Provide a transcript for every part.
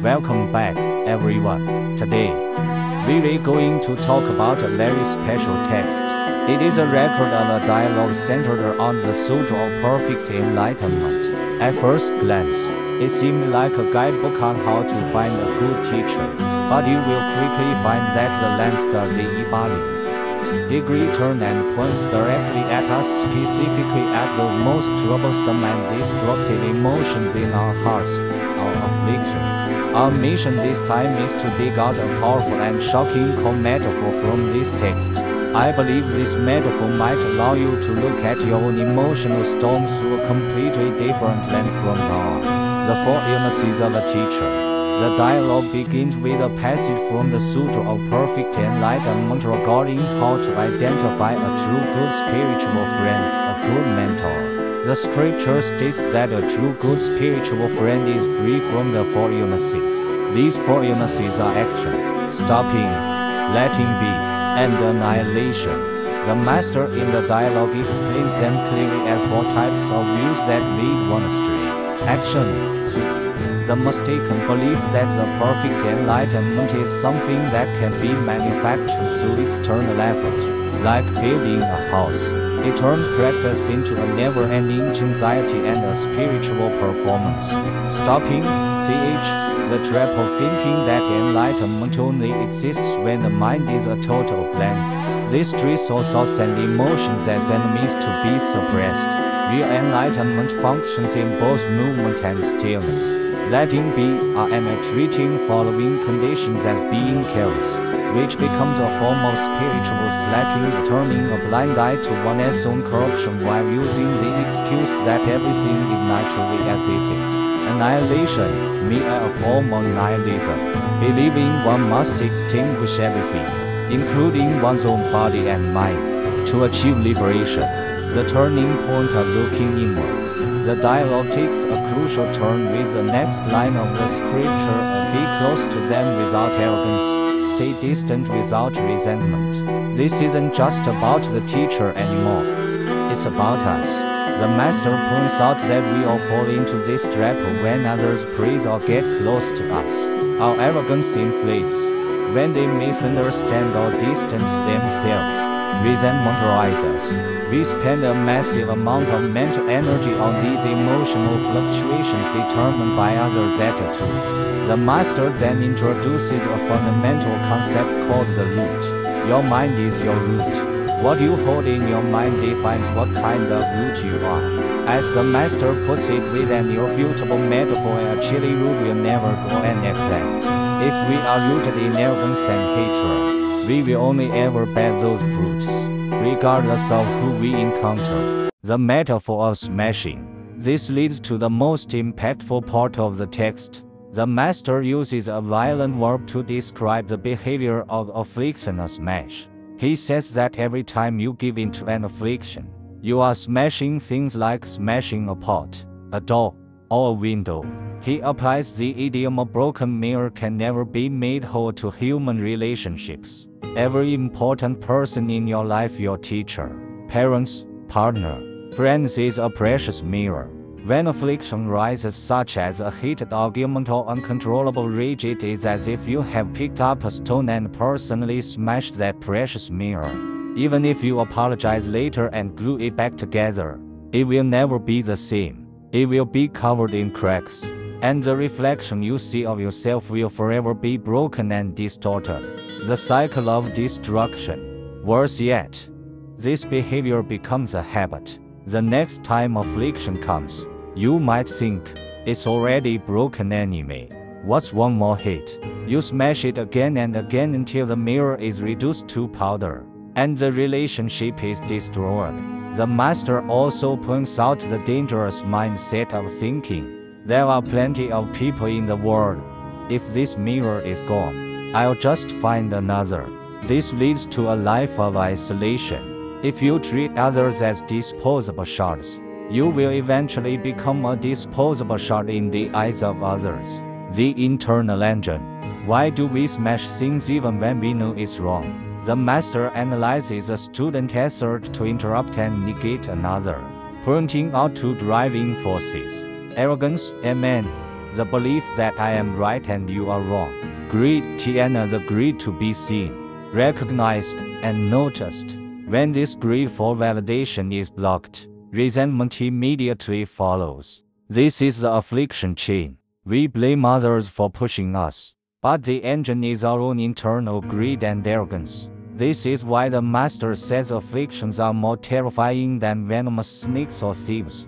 Welcome back, everyone. Today, we're going to talk about a very special text. It is a record of a dialogue centered on the Sutra of Perfect Enlightenment. At first glance, it seemed like a guidebook on how to find a good teacher, but you will quickly find that the lens does the degree turn and points directly at us, specifically at the most troublesome and destructive emotions in our hearts, our afflictions. Our mission this time is to dig out a powerful and shocking core metaphor from this text. I believe this metaphor might allow you to look at your own emotional storm through a completely different lens from now on. The four illnesses of a teacher. The dialogue begins with a passage from the Sutra of Perfect Enlightenment regarding how to identify a true good spiritual friend, a good mentor. The scripture states that a true good spiritual friend is free from the four illnesses. These four illnesses are action, stopping, letting be, and annihilation. The master in the dialogue explains them clearly as four types of views that lead one astray. Action. The mistaken belief that the perfect enlightenment is something that can be manufactured through external effort, like building a house. It turns practice into a never-ending anxiety and a spiritual performance. Stopping, the trap of thinking that enlightenment only exists when the mind is a total blank. This treats all thoughts and emotions as enemies to be suppressed. Real enlightenment functions in both movement and stillness. Letting be and treating following conditions as being careless, which becomes a form of spiritual slacking, turning a blind eye to one's own corruption while using the excuse that everything is naturally as it is. Annihilation, a form of nihilism, believing one must extinguish everything, including one's own body and mind, to achieve liberation. The turning point of looking inward. The dialogue takes a crucial turn with the next line of the scripture: be close to them without arrogance, stay distant without resentment. This isn't just about the teacher anymore. It's about us. The master points out that we all fall into this trap when others praise or get close to us. Our arrogance inflates when they misunderstand or distance themselves. Resentment rises. We spend a massive amount of mental energy on these emotional fluctuations determined by others' attitude. The master then introduces a fundamental concept called the root. Your mind is your root. What you hold in your mind defines what kind of root you are. As the master puts it with an irrefutable metaphor, a chili root will never grow an eggplant. If we are rooted in arrogance and hatred, we will only ever bear those fruits, regardless of who we encounter. The metaphor of smashing. This leads to the most impactful part of the text. The master uses a violent verb to describe the behavior of affliction, a smash. He says that every time you give in to an affliction, you are smashing things like smashing a pot, a door, or a window. He applies the idiom: a broken mirror can never be made whole to human relationships. Every important person in your life, your teacher, parents, partner, friends, is a precious mirror. When affliction rises, such as a heated argument or uncontrollable rage, it is as if you have picked up a stone and personally smashed that precious mirror. Even if you apologize later and glue it back together, it will never be the same. It will be covered in cracks, and the reflection you see of yourself will forever be broken and distorted. The cycle of destruction. Worse yet, this behavior becomes a habit. The next time affliction comes, you might think, it's already broken anyway. What's one more hit? You smash it again and again until the mirror is reduced to powder, and the relationship is destroyed. The master also points out the dangerous mindset of thinking, there are plenty of people in the world. If this mirror is gone, I'll just find another. This leads to a life of isolation. If you treat others as disposable shards, you will eventually become a disposable shard in the eyes of others. The internal engine. Why do we smash things even when we know it's wrong? The master analyzes a student's effort to interrupt and negate another, pointing out two driving forces: arrogance, The belief that I am right and you are wrong. Greed, the greed to be seen, recognized, and noticed. When this greed for validation is blocked, resentment immediately follows. This is the affliction chain. We blame others for pushing us, but the engine is our own internal greed and arrogance. This is why the Master says afflictions are more terrifying than venomous snakes or thieves.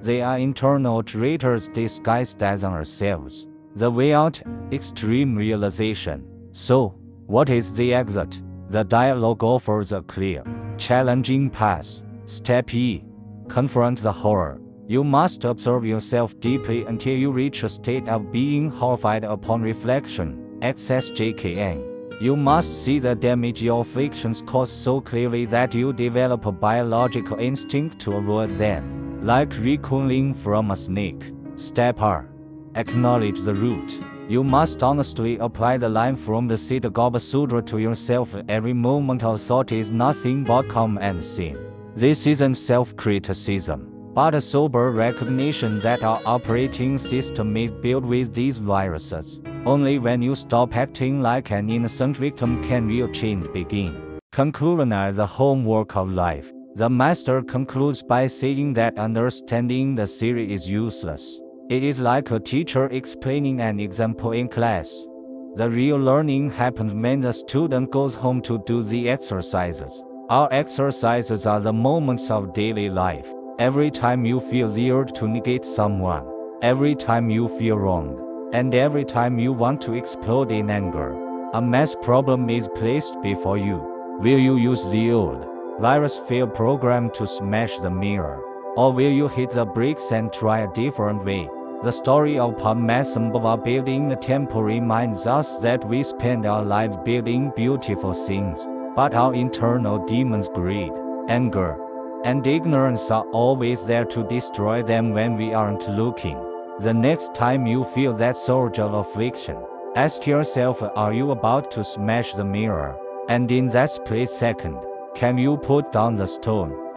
They are internal traitors disguised as ourselves. The way out, extreme realization. So, what is the exit? The dialogue offers a clear, challenging path. Step E. Confront the horror. You must observe yourself deeply until you reach a state of being horrified upon reflection. XSJKN. You must see the damage your afflictions cause so clearly that you develop a biological instinct to avoid them, like recoiling from a snake. Step R. Acknowledge the root. You must honestly apply the line from the Siddhagarbha Sutra to yourself. Every moment of thought is nothing but karma and sin. This isn't self-criticism, but a sober recognition that our operating system is built with these viruses. Only when you stop acting like an innocent victim can real change begin. Conclusion: the homework of life. The Master concludes by saying that understanding the theory is useless. It is like a teacher explaining an example in class. The real learning happens when the student goes home to do the exercises. Our exercises are the moments of daily life. Every time you feel the urge to negate someone, every time you feel wrong, and every time you want to explode in anger, a math problem is placed before you. Will you use the old, virus-filled program to smash the mirror? Or will you hit the brakes and try a different way? The story of Padmasambhava building the temple reminds us that we spend our lives building beautiful things, but our internal demons, greed, anger, and ignorance are always there to destroy them when we aren't looking. The next time you feel that surge of affliction, ask yourself, are you about to smash the mirror? And in that split second, can you put down the stone?